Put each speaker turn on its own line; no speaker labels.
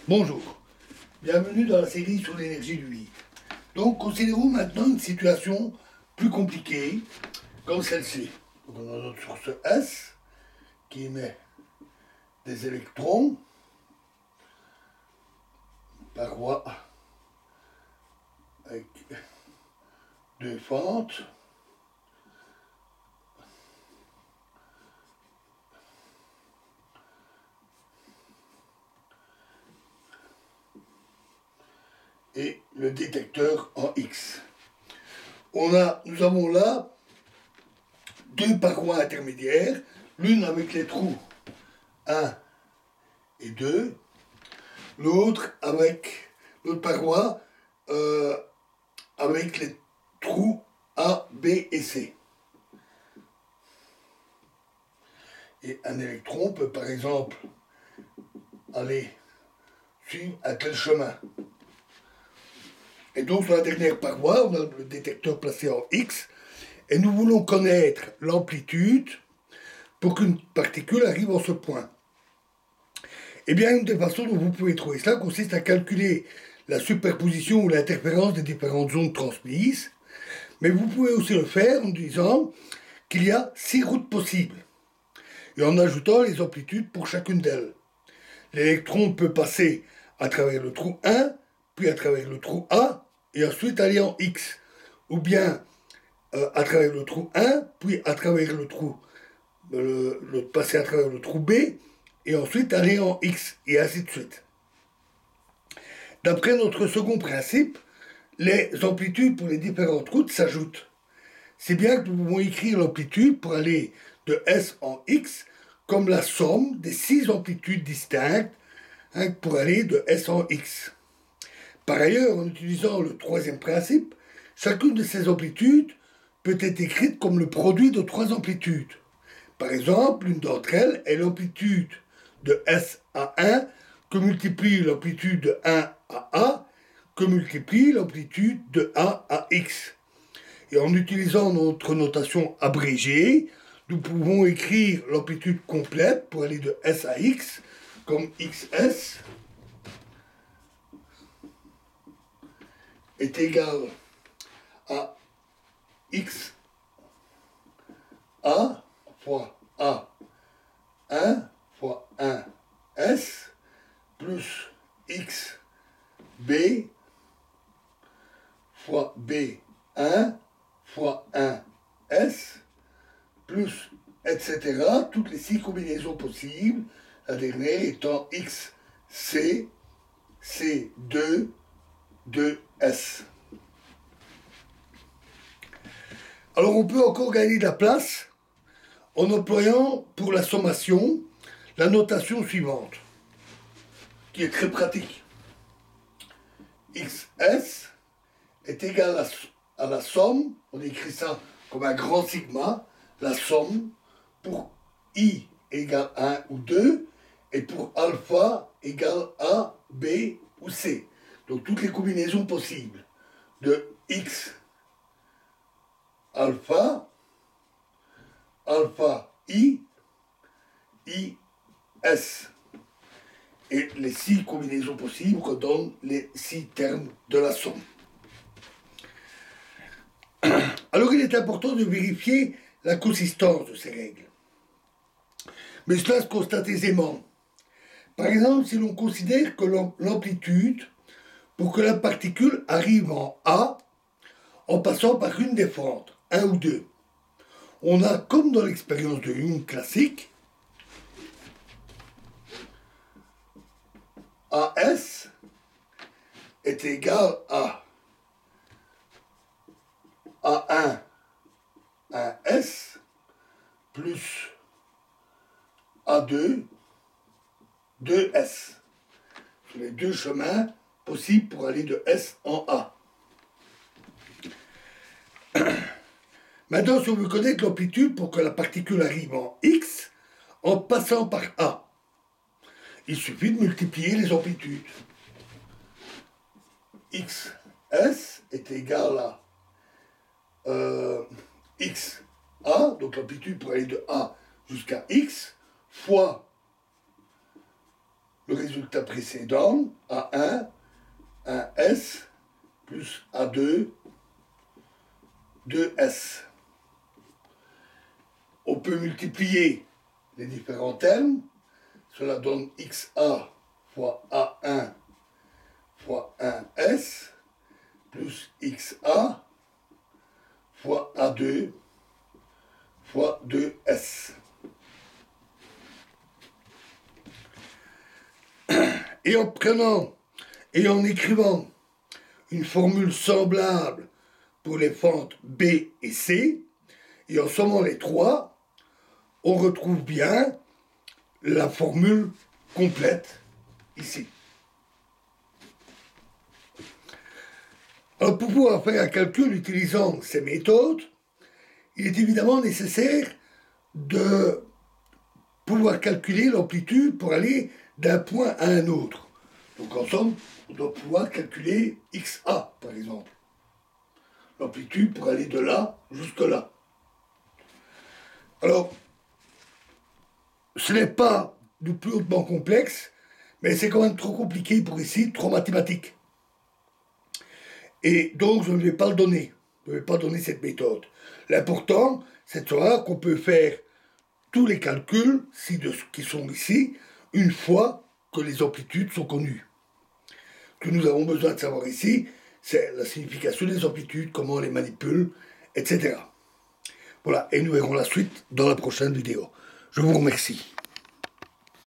Bonjour, bienvenue dans la série sur l'énergie du vide. Donc considérons maintenant une situation plus compliquée, comme celle-ci. Donc on a notre source S qui émet des électrons, paroi avec deux fentes, et le détecteur en X. Nous avons là deux parois intermédiaires, l'une avec les trous 1 et 2, l'autre avec l'autre paroi avec les trous A, B et C. Et un électron peut par exemple aller suivre un tel chemin. Et donc sur la dernière paroi, on a le détecteur placé en X, et nous voulons connaître l'amplitude pour qu'une particule arrive en ce point. Eh bien, une des façons dont vous pouvez trouver cela consiste à calculer la superposition ou l'interférence des différentes ondes transmises, mais vous pouvez aussi le faire en disant qu'il y a 6 routes possibles, et en ajoutant les amplitudes pour chacune d'elles. L'électron peut passer à travers le trou 1, puis à travers le trou A, et ensuite aller en X. Ou bien à travers le trou 1, puis à travers le trou, passer à travers le trou B, et ensuite aller en X, et ainsi de suite. D'après notre second principe, les amplitudes pour les différentes routes s'ajoutent. C'est bien que nous pouvons écrire l'amplitude pour aller de S en X comme la somme des 6 amplitudes distinctes pour aller de S en X. Par ailleurs, en utilisant le troisième principe, chacune de ces amplitudes peut être écrite comme le produit de 3 amplitudes. Par exemple, l'une d'entre elles est l'amplitude de S à 1 que multiplie l'amplitude de 1 à A que multiplie l'amplitude de A à X. Et en utilisant notre notation abrégée, nous pouvons écrire l'amplitude complète pour aller de S à X comme XS est égal à X A fois A1 fois 1S plus X B fois B1 fois 1S plus etc. Toutes les 6 combinaisons possibles, la dernière étant XC C2 2S. Alors on peut encore gagner de la place en employant pour la sommation la notation suivante, qui est très pratique. XS est égal à la somme, on écrit ça comme un grand sigma, la somme pour I égale 1 ou 2 et pour alpha égale A, B ou C. Donc toutes les combinaisons possibles de X alpha, alpha I, I, S. Et les 6 combinaisons possibles redonnent les 6 termes de la somme. Alors il est important de vérifier la consistance de ces règles. Mais cela se constate aisément. Par exemple, si l'on considère que l'amplitude, pour que la particule arrive en A, en passant par une des fentes, 1 ou 2, on a, comme dans l'expérience de Young classique, AS est égal à A1, 1S, plus A2, 2S. C'est les deux chemins possibles pour aller de S en A. Maintenant, si on veut connaître l'amplitude pour que la particule arrive en X, en passant par A, il suffit de multiplier les amplitudes. XS est égal à XA, donc l'amplitude pour aller de A jusqu'à X, fois le résultat précédent, A1, 1S, plus A2, 2S. On peut multiplier les différents termes. Cela donne XA fois A1 fois 1S plus XA fois A2 fois 2S. Et en prenant et en écrivant une formule semblable pour les fentes B et C, et en sommant les trois, on retrouve bien la formule complète ici. Alors pour pouvoir faire un calcul utilisant ces méthodes, il est évidemment nécessaire de pouvoir calculer l'amplitude pour aller d'un point à un autre. Donc en somme, on doit pouvoir calculer XA par exemple. L'amplitude pour aller de là jusque là. Alors, ce n'est pas du plus hautement complexe, mais c'est quand même trop compliqué pour ici, trop mathématique. Et donc, je ne vais pas le donner. Je ne vais pas donner cette méthode. L'important, c'est de savoir qu'on peut faire tous les calculs qui sont ici, une fois que les amplitudes sont connues. Ce que nous avons besoin de savoir ici, c'est la signification des amplitudes, comment on les manipule, etc. Voilà, et nous verrons la suite dans la prochaine vidéo. Je vous remercie.